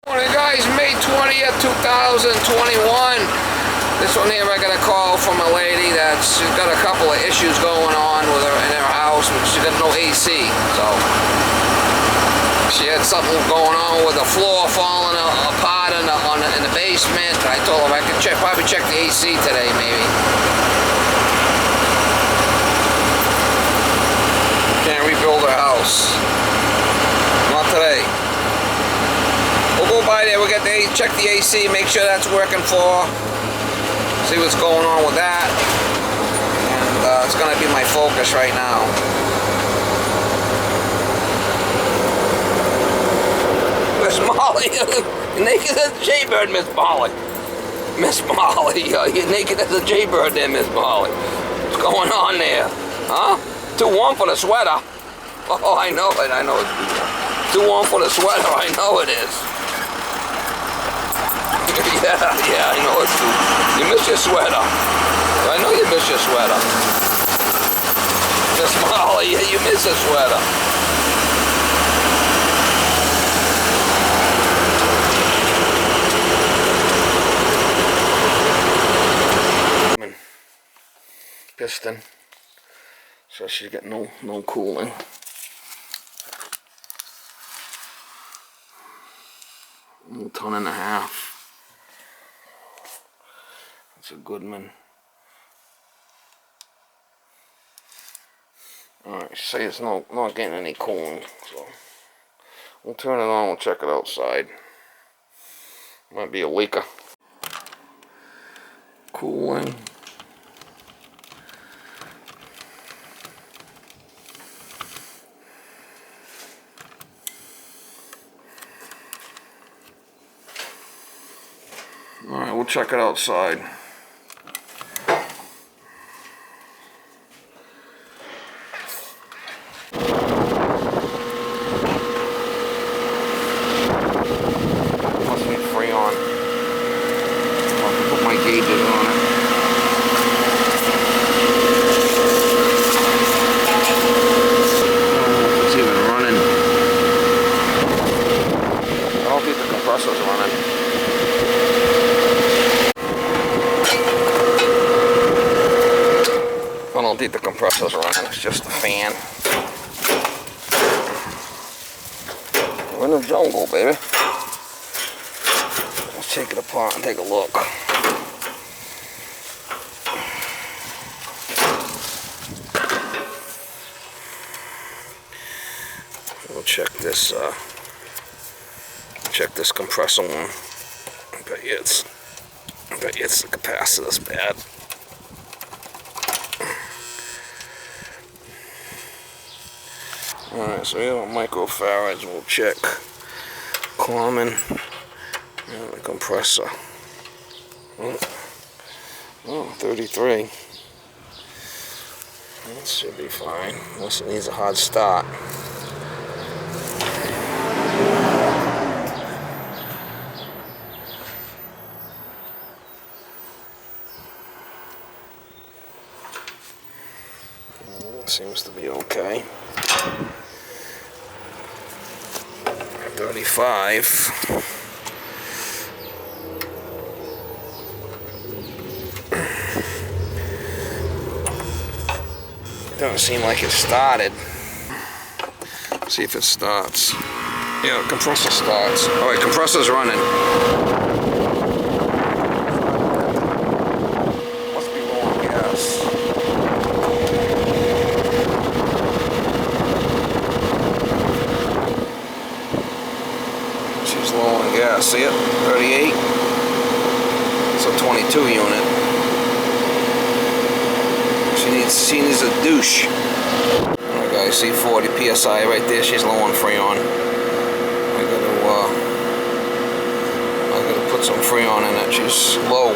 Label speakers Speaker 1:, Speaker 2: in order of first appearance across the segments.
Speaker 1: Morning guys, May 20th, 2021. This one here I got a call from a lady that she's got a couple of issues going on with her in her house, but she got no AC. So she had something going on with the floor falling apart in the basement. I told her I could probably check the AC today maybe. Can't rebuild her house. Not today. We'll go by there, we'll check the AC, make sure that's working for her, see what's going on with that, and it's going to be my focus right now. Miss Molly, you're naked as a jaybird, Miss Molly. Miss Molly, you're naked as a jaybird there, Miss Molly. What's going on there? Huh? Too warm for the sweater. Oh, I know it, too warm for the sweater, I know it is. Yeah, I know it's true. You miss your sweater. I know you miss your sweater. Miss Molly, you miss your sweater. Piston. So she's got no cooling. A ton and a half. It's a Goodman. Alright, she says it's not getting any cooling, so we'll turn it on, we'll check it outside. Might be a leaker. Cooling. Alright, we'll check it outside. Must be Freon. I'll put my gauges on it. It's even running. I don't think the compressor's running. I don't think the compressor's running, it's just the fan. We're in the jungle, baby. Let's take it apart and take a look. We'll check this compressor one. I bet you it's the capacitor's bad. Alright, so we have microfarads, we'll check common and the compressor. Oh, 33. That should be fine, unless it needs a hard start. Seems to be okay. 35. Doesn't seem like it started. See if it starts. Yeah, compressor starts. Alright, compressor's running. Must be low on gas. She's low on gas. See it? 38. It's a 22 unit. She needs a douche. Alright guys, see 40 PSI right there. She's low on Freon. I gotta put some Freon in it. She's low.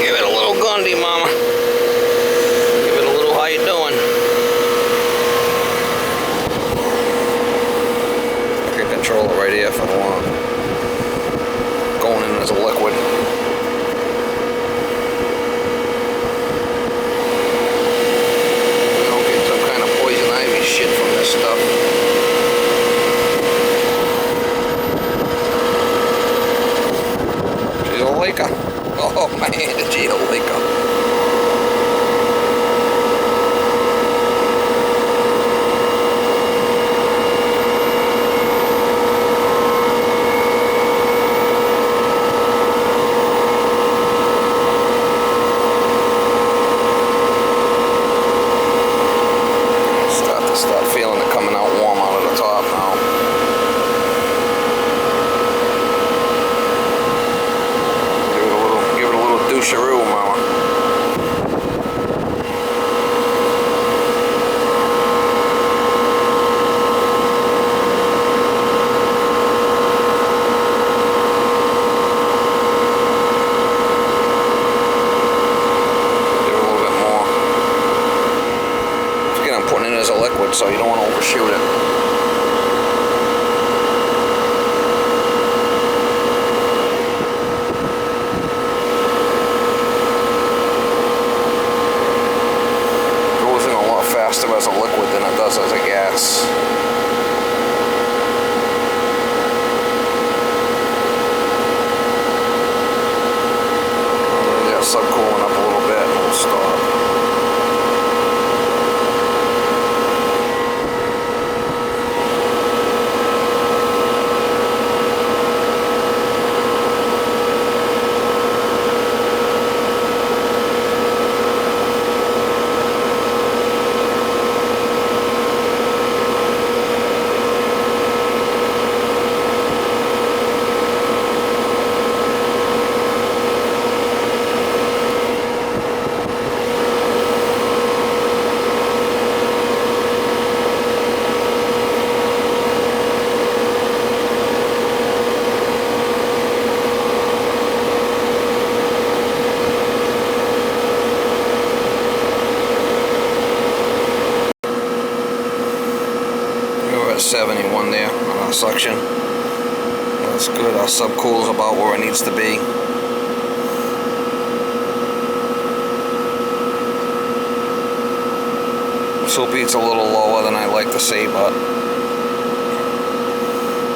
Speaker 1: Give it a little Gundy, mama. Give it a little how you doing. I can control it right here if I want. Going in as a liquid. leaker. Oh man, did you eat a leaker? Start feeling it coming out warm out of the top now. Give it a little doucheroo, mama. Give it a little bit more. Again, I'm putting it as a liquid, so you don't want to overshoot it. Faster as a liquid than it does as a gas. Yeah, subcooling up a little bit and we'll stop. We're at 71 there on our suction. That's good. Our subcool's about where it needs to be. Soapy's a little lower than I like to see, but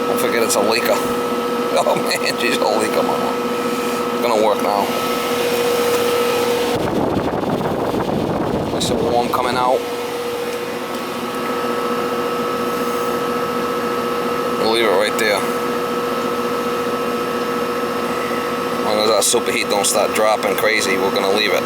Speaker 1: don't forget it's a leaker. Oh man, geez, a leaker, mama. It's gonna work now. Nice and warm coming out. We'll leave it right there. As long as our superheat don't start dropping crazy, we're gonna leave it.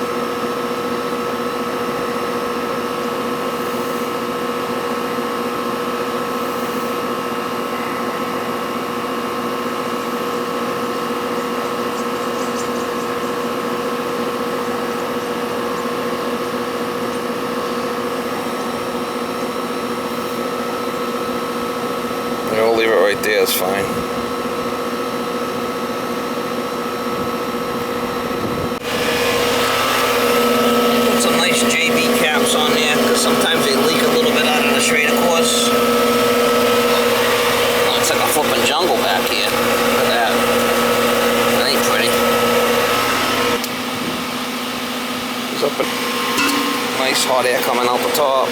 Speaker 1: We'll leave it right there, it's fine. Put some nice JB caps on there, because sometimes they leak a little bit out of the straight, of course. Oh, it's like a flipping jungle back here. Look at that. That ain't pretty. There's up nice hot air coming out the top.